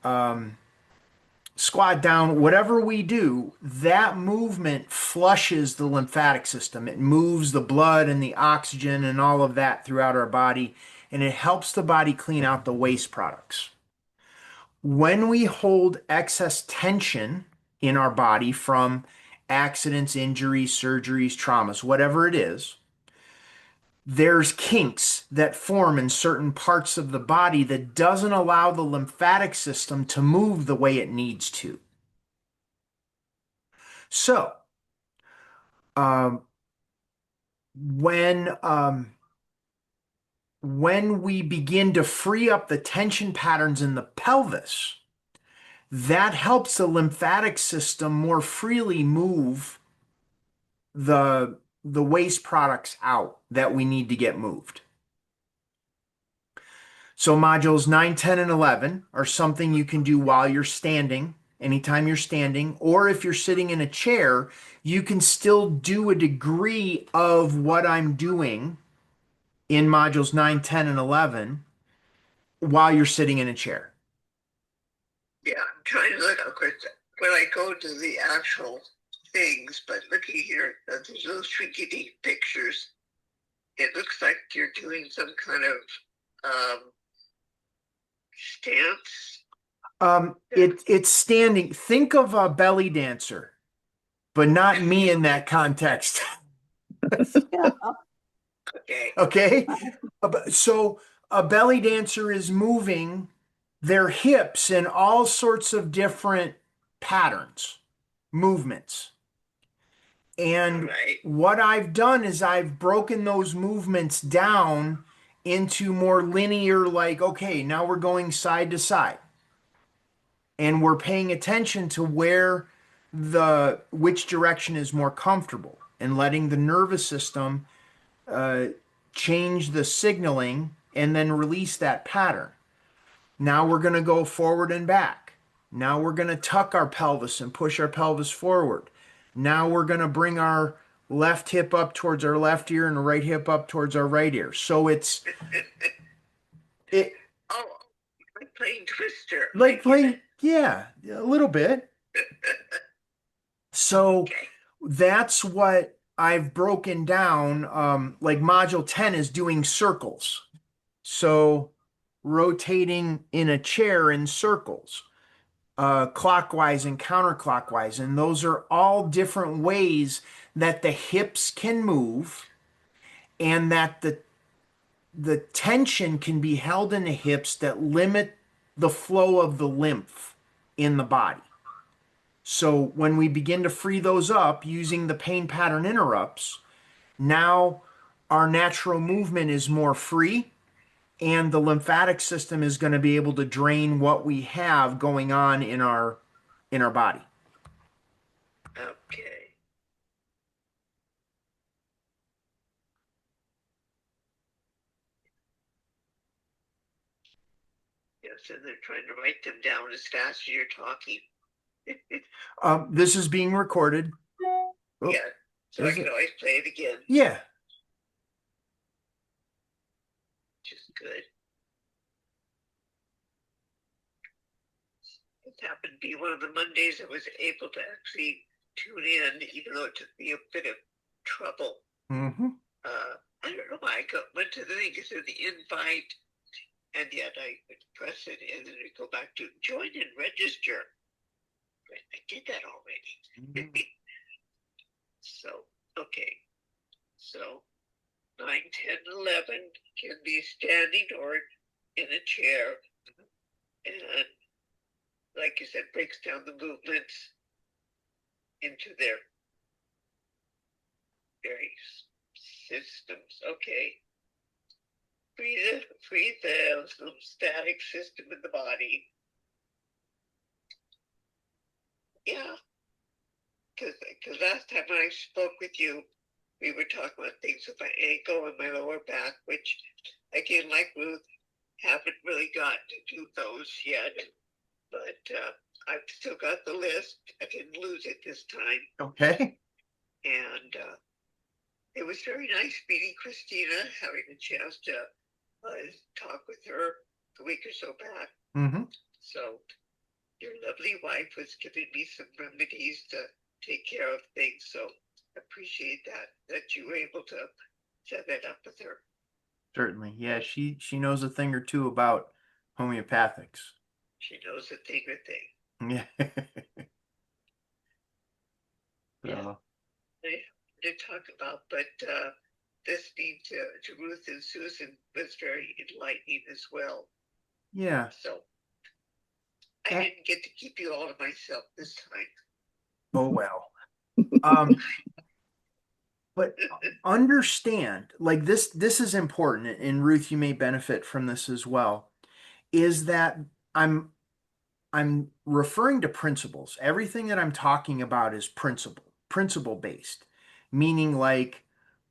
squat down, whatever we do, that movement flushes the lymphatic system. It moves the blood and the oxygen and all of that throughout our body, and it helps the body clean out the waste products. When we hold excess tension in our body from accidents, injuries, surgeries, traumas, whatever it is, there's kinks that form in certain parts of the body that doesn't allow the lymphatic system to move the way it needs to. So, um, when when we begin to free up the tension patterns in the pelvis, that helps the lymphatic system more freely move the waste products out that we need to get moved. So modules 9, 10, and 11 are something you can do while you're standing, anytime you're standing, or if you're sitting in a chair, you can still do a degree of what I'm doing in modules 9, 10, and 11 while you're sitting in a chair. Yeah, I'm trying to look, of course, when I go to the actual things, but looking here at these little shrinky dink pictures, it looks like you're doing some kind of stance. It's standing. Think of a belly dancer, but not me in that context. Okay. Okay? So a belly dancer is moving their hips in all sorts of different patterns, movements. And Right. what I've done is I've broken those movements down into more linear, like, okay, now we're going side to side. And we're paying attention to where which direction is more comfortable and letting the nervous system change the signaling and then release that pattern. Now we're going to go forward and back. Now we're going to tuck our pelvis and push our pelvis forward. Now we're going to bring our left hip up towards our left ear and the right hip up towards our right ear. So it's Oh, like playing Twister. like playing, yeah, a little bit. So Okay. that's what I've broken down. Like module 10 is doing circles. So rotating in a chair in circles, clockwise and counterclockwise. And those are all different ways that the hips can move and that the tension can be held in the hips that limit the flow of the lymph in the body. So when we begin to free those up using the pain pattern interrupts, now our natural movement is more free, and the lymphatic system is going to be able to drain what we have going on in our body. Okay. Yes, and they're trying to write them down as fast as you're talking. This is being recorded. Oh, Yeah, so I is can it? always play it again, Yeah. which is good. It happened to be one of the Mondays I was able to actually tune in, even though it took me a bit of trouble. Mm-hmm. I don't know why went to the thing, it said the invite, and yet I would press it and then it go back to join and register. But I did that already. So, okay. So 9, 10, 11 can be standing or in a chair. And like you said, breaks down the movements into their various systems. Okay. Free the lymphatic system in the body. Yeah. Because last time when I spoke with you, we were talking about things with my ankle and my lower back, which, again, like Ruth, haven't really got to do those yet. But I've still got the list. I didn't lose it this time. Okay. And it was very nice meeting Christina, having a chance to talk with her a week or so back. Mm-hmm. So your lovely wife was giving me some remedies to take care of things. So I appreciate that you were able to set that up with her. Certainly. Yeah, she knows a thing or two about homeopathics. She knows a thing or thing. Yeah. Yeah. I did talk about, but listening to Ruth and Susan was very enlightening as well. Yeah. So I didn't get to keep you all to myself this time. Oh well. But understand, like this is important, and Ruth, you may benefit from this as well, is that I'm I'm referring to principles. Everything that I'm talking about is principle based, meaning like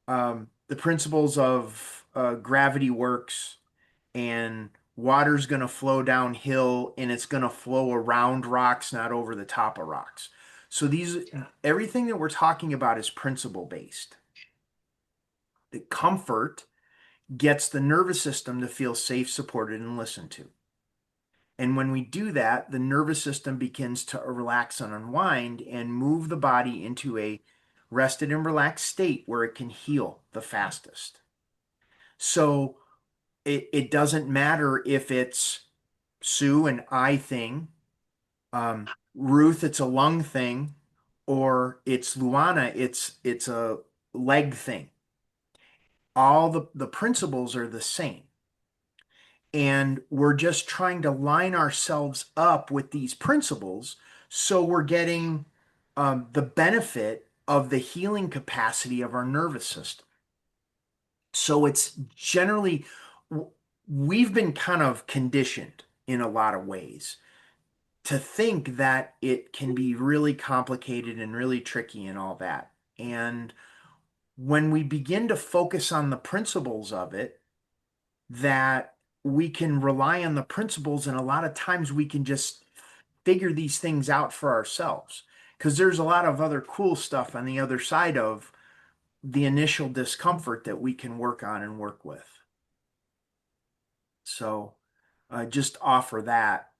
the principles of gravity works, and water's going to flow downhill, and it's going to flow around rocks, not over the top of rocks. So everything that we're talking about is principle based. The comfort gets the nervous system to feel safe, supported, and listened to. And when we do that, the nervous system begins to relax and unwind and move the body into a rested and relaxed state where it can heal the fastest. So it doesn't matter if it's Sue, an eye thing, Ruth, it's a lung thing, or it's Luana, it's a leg thing. All the principles are the same. And we're just trying to line ourselves up with these principles so we're getting the benefit of the healing capacity of our nervous system. So it's generally, we've been kind of conditioned in a lot of ways to think that it can be really complicated and really tricky and all that. And when we begin to focus on the principles of it, that we can rely on the principles, and a lot of times we can just figure these things out for ourselves, because there's a lot of other cool stuff on the other side of the initial discomfort that we can work on and work with. So just offer that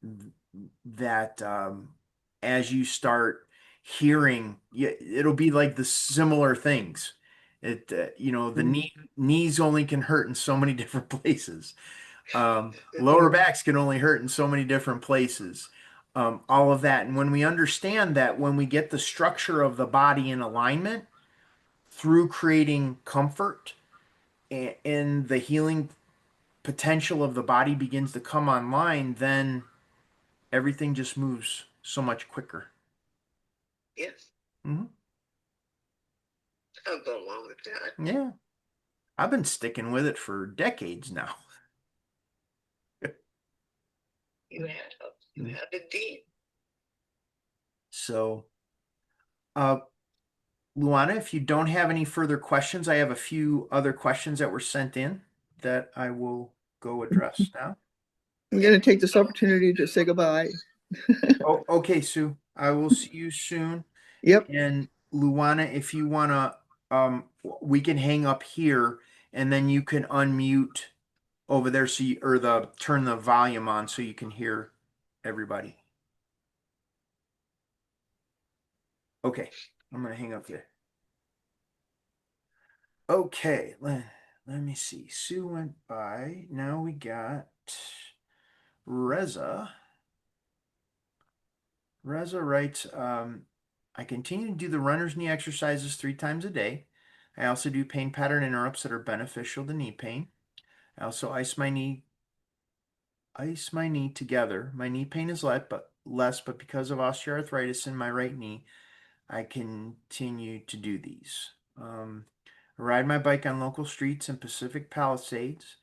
as you start hearing, it'll be like the similar things. The knees only can hurt in so many different places. Lower backs can only hurt in so many different places. All of that. And when we understand that, when we get the structure of the body in alignment through creating comfort, and the healing potential of the body begins to come online, then everything just moves so much quicker. Yes. Mm-hmm. I'll go along with that. Yeah. I've been sticking with it for decades now. You have indeed. So, uh, Luana, if you don't have any further questions, I have a few other questions that were sent in that I will go address now. I'm going to take this opportunity to say goodbye. Oh, okay, Sue. I will see you soon. Yep. And Luana, if you wanna, we can hang up here and then you can unmute over there so you, or turn the volume on so you can hear everybody. Okay, I'm gonna hang up there. Okay, let me see. Sue went by. Now we got Reza. Reza writes, I continue to do the runner's knee exercises 3 times a day. I also do pain pattern interrupts that are beneficial to knee pain. I also ice my knee together. My knee pain is less, but because of osteoarthritis in my right knee, I continue to do these. I ride my bike on local streets in Pacific Palisades.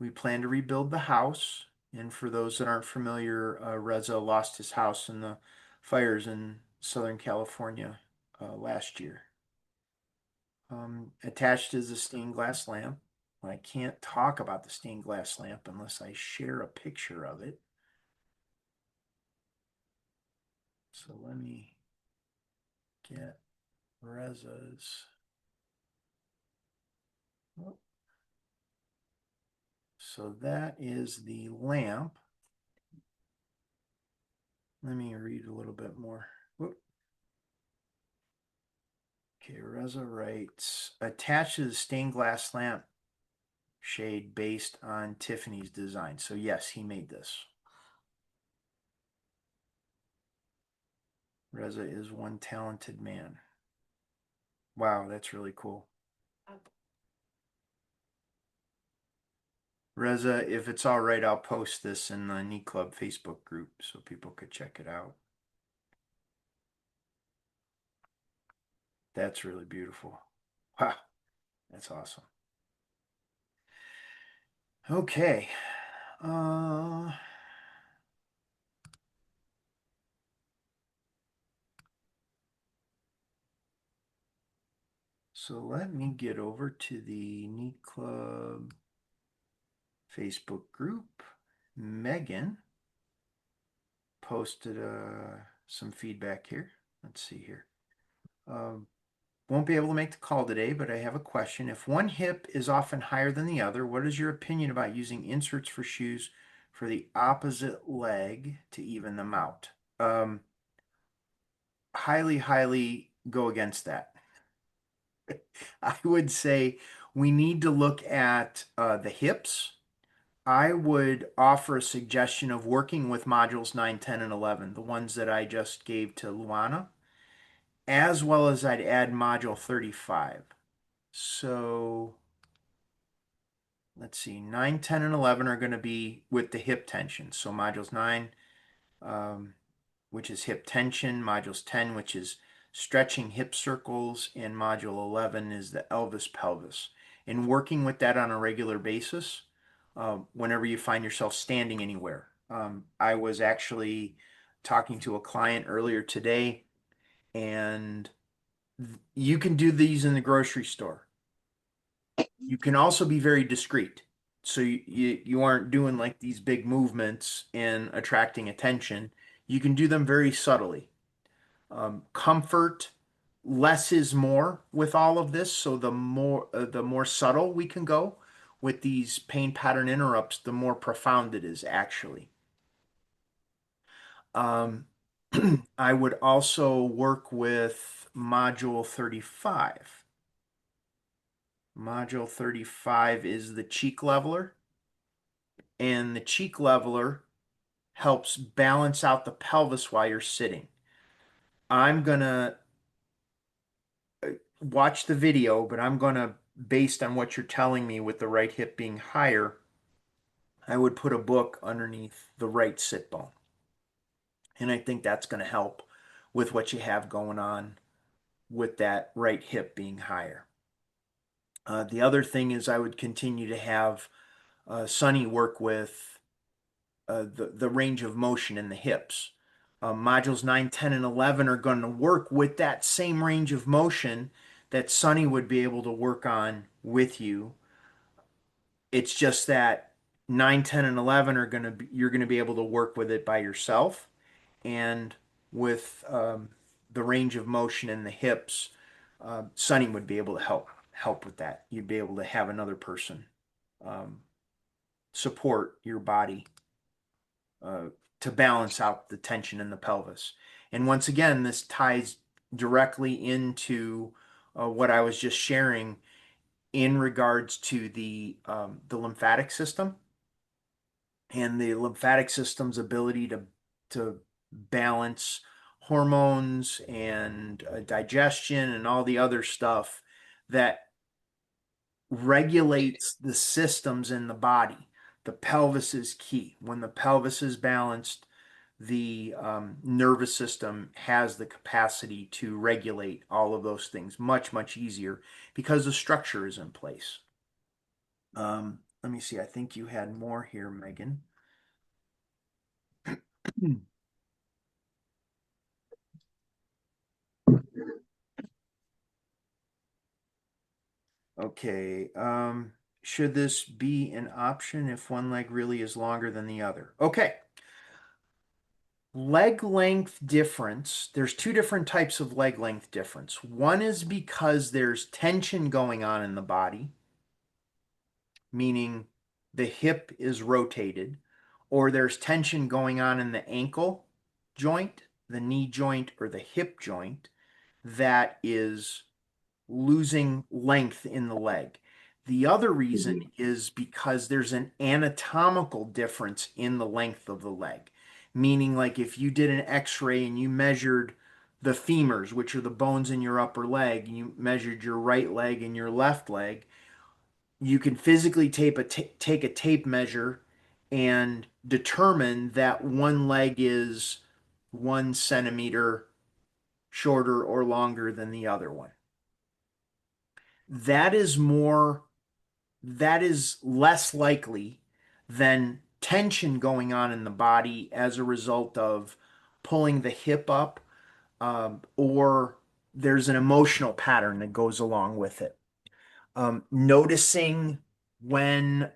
We plan to rebuild the house. And for those that aren't familiar, Reza lost his house in the fires in Southern California last year. Attached is a stained glass lamp. I can't talk about the stained glass lamp unless I share a picture of it. So let me get Reza's. Oh. So that is the lamp. Let me read a little bit more. Whoop. Okay, Reza writes, attached to the stained glass lamp shade based on Tiffany's design. So yes, he made this. Reza is one talented man. Wow, that's really cool. Reza, if it's all right, I'll post this in the Knee Club Facebook group so people could check it out. That's really beautiful. Wow, that's awesome. Okay. So let me get over to the Knee Club Facebook group. Megan posted some feedback here. Let's see here. Won't be able to make the call today, but I have a question. If one hip is often higher than the other, what is your opinion about using inserts for shoes for the opposite leg to even them out? Highly go against that. I would say we need to look at the hips. I would offer a suggestion of working with modules 9, 10, and 11, the ones that I just gave to Luana, as well as I'd add module 35. So let's see, 9, 10, and 11 are going to be with the hip tension. So modules 9, which is hip tension, modules 10, which is stretching hip circles, and module 11 is the Elvis pelvis. And working with that on a regular basis, whenever you find yourself standing anywhere. I was actually talking to a client earlier today, and you can do these in the grocery store. You can also be very discreet. So you aren't doing like these big movements and attracting attention. You can do them very subtly. Comfort, less is more with all of this. So the more subtle we can go with these pain pattern interrupts, the more profound it is actually. I would also work with module 35. Module 35 is the cheek leveler, and the cheek leveler helps balance out the pelvis while you're sitting. I'm gonna watch the video, but I'm gonna, based on what you're telling me with the right hip being higher, I would put a book underneath the right sit bone. And I think that's gonna help with what you have going on with that right hip being higher. The other thing is I would continue to have Sunny work with the range of motion in the hips. Modules 9, 10, and 11 are going to work with that same range of motion that Sunny would be able to work on with you. It's just that 9, 10, and 11 are going to be, you're going to be able to work with it by yourself. And with the range of motion in the hips, Sunny would be able to help with that. You'd be able to have another person um, support your body uh, to balance out the tension in the pelvis. And once again, this ties directly into what I was just sharing in regards to the lymphatic system and the lymphatic system's ability to balance hormones and digestion and all the other stuff that regulates the systems in the body. The pelvis is key. When the pelvis is balanced, the nervous system has the capacity to regulate all of those things much, much easier because the structure is in place. Let me see. I think you had more here, Megan. Okay. Should this be an option if one leg really is longer than the other? Okay. Leg length difference, there's two different types of leg length difference. One is because there's tension going on in the body, meaning the hip is rotated, or there's tension going on in the ankle joint, the knee joint, or the hip joint that is losing length in the leg. The other reason is because there's an anatomical difference in the length of the leg. Meaning, like if you did an x-ray and you measured the femurs, which are the bones in your upper leg, and you measured your right leg and your left leg, you can physically take a tape measure and determine that one leg is 1 centimeter shorter or longer than the other one. That is more, that is less likely than tension going on in the body as a result of pulling the hip up, or there's an emotional pattern that goes along with it. Noticing when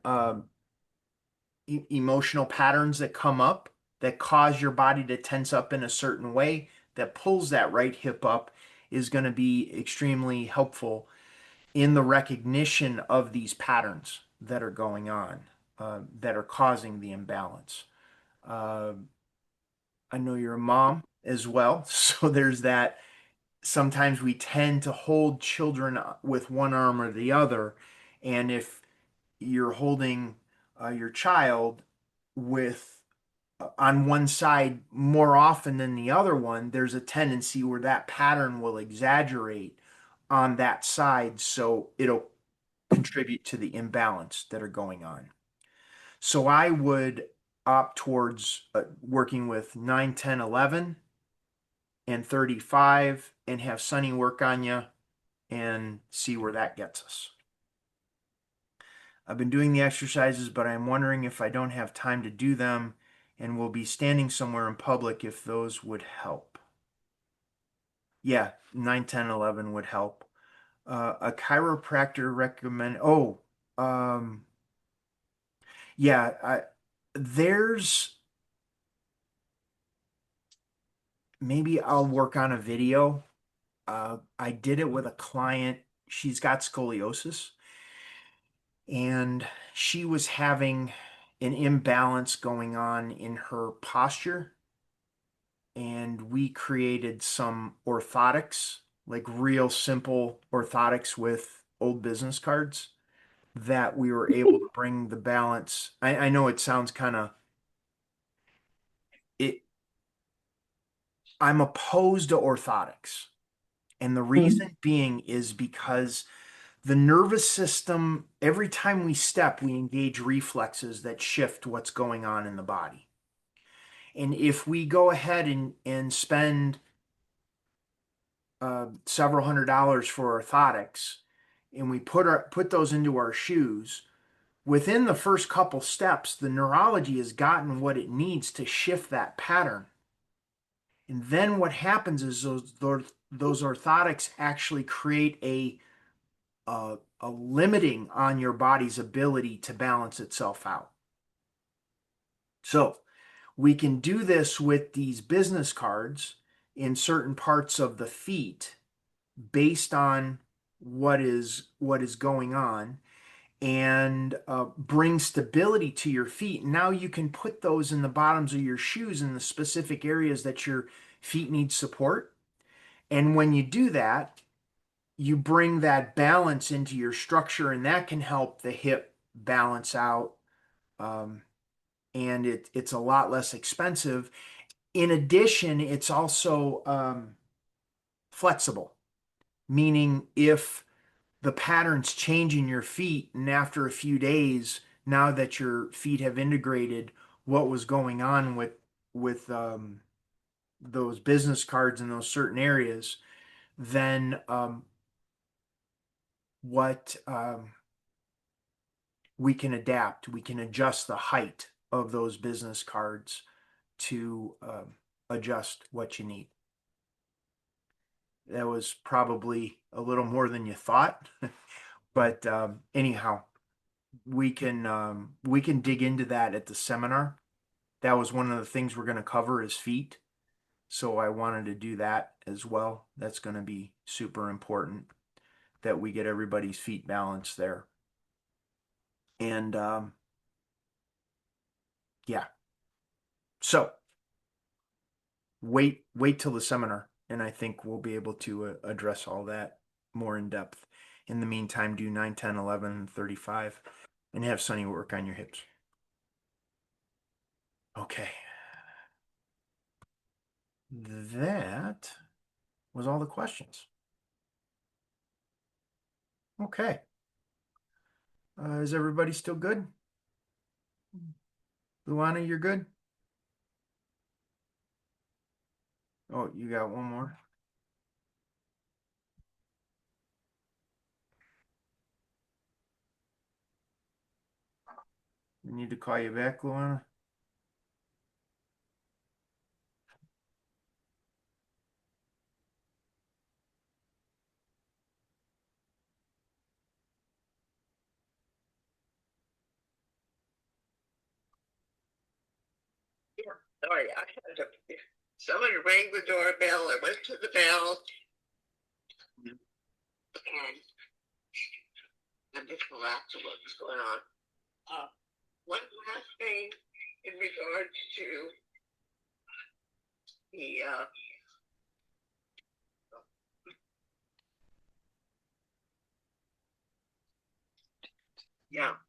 emotional patterns that come up that cause your body to tense up in a certain way that pulls that right hip up is going to be extremely helpful in the recognition of these patterns that are going on, that are causing the imbalance. Uh, I know you're a mom as well, so there's that. Sometimes we tend to hold children with one arm or the other, and if you're holding your child with on one side more often than the other one, there's a tendency where that pattern will exaggerate on that side, so it'll contribute to the imbalance that are going on. So I would opt towards working with 9, 10, 11, and 35 and have Sunny work on you and see where that gets us. I've been doing the exercises, but I'm wondering if I don't have time to do them and will be standing somewhere in public if those would help. Yeah, 9, 10, 11 would help. A chiropractor recommend, yeah, there's, maybe I'll work on a video. I did it with a client. She's got scoliosis and she was having an imbalance going on in her posture. And we created some orthotics, like real simple orthotics with old business cards that we were able to bring the balance. I know it sounds kind of it. I'm opposed to orthotics. And the reason being is because the nervous system, every time we step, we engage reflexes that shift what's going on in the body. And if we go ahead and spend several $100s for orthotics, and we put those into our shoes, within the first couple steps, the neurology has gotten what it needs to shift that pattern. And then what happens is those orthotics actually create a limiting on your body's ability to balance itself out. So we can do this with these business cards in certain parts of the feet based on what is going on, and bring stability to your feet. Now you can put those in the bottoms of your shoes in the specific areas that your feet need support. And when you do that, you bring that balance into your structure, and that can help the hip balance out. Um, and it's a lot less expensive. In addition, it's also flexible, meaning if the patterns change in your feet, and after a few days, now that your feet have integrated what was going on with those business cards in those certain areas, then what we can adapt. We can adjust the height of those business cards to adjust what you need. That was probably a little more than you thought, but anyhow, we can dig into that at the seminar. That was one of the things we're going to cover is feet. So I wanted to do that as well. That's going to be super important that we get everybody's feet balanced there. And yeah. So wait till the seminar, and I think we'll be able to address all that more in depth. In the meantime, do 9, 10, 11, and 35 and have Sunny work on your hips. Okay. That was all the questions. Okay. Is everybody still good? Luana, you're good? Oh, you got one more? We need to call you back, Luana? Yeah, sorry, I had to. Someone rang the doorbell. I went to the bell, and I'm just relaxed at what's going on. One last thing in regards to the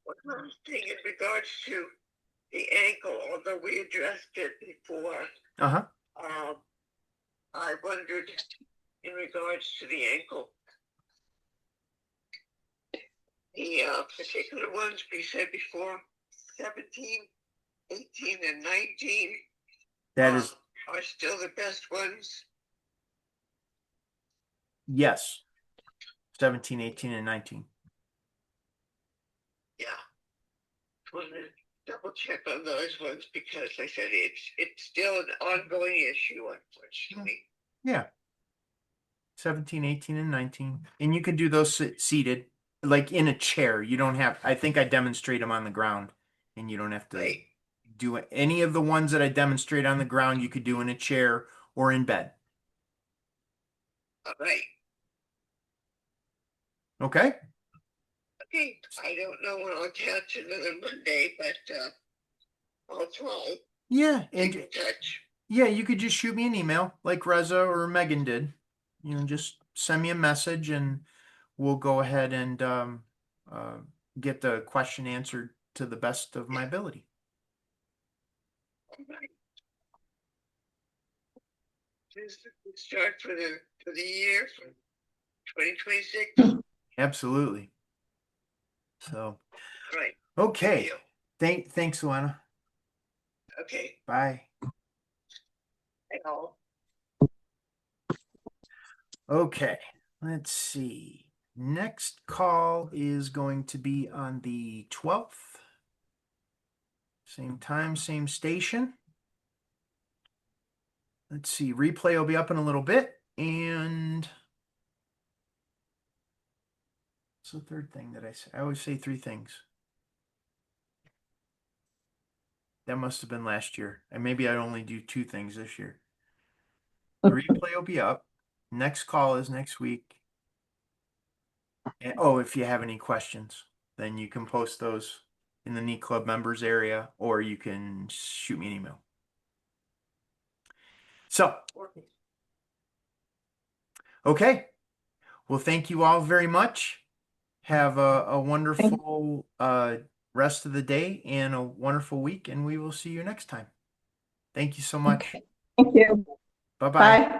one last thing in regards to the ankle, although we addressed it before. Uh-huh. I wondered in regards to the ankle, the particular ones we said before, 17, 18, and 19, That is, are still the best ones. yes. 17, 18, and 19. Yeah. Want to double check on those ones because I said it's still an ongoing issue, unfortunately. Yeah. 17, 18, and 19. And you could do those seated, like in a chair. You don't have, I think I demonstrate them on the ground, and you don't have to Right. do it. Any of the ones that I demonstrate on the ground, you could do in a chair or in bed. All right. Okay? Okay. I don't know when I'll catch another Monday, but I'll try. Yeah. Keep And in touch. yeah, you could just shoot me an email like Reza or Megan did. You know, just send me a message and we'll go ahead and uh, get the question answered to the best of my ability. All right. This is the start for the year for 2026. Absolutely. So, All right. okay. Thanks, Luana. Okay. Bye. Hello. Okay, let's see. Next call is going to be on the 12th. Same time, same station. Let's see, replay will be up in a little bit. And what's the third thing that I say? I always say three things. That must have been last year. And maybe I only do two things this year. The replay will be up. Next call is next week. And, oh, if you have any questions, then you can post those in the Neat Club members area, or you can shoot me an email. So, okay. Well, thank you all very much. Have a wonderful rest of the day and a wonderful week, and we will see you next time. Thank you so much. Okay. Thank you. Bye-bye. Bye.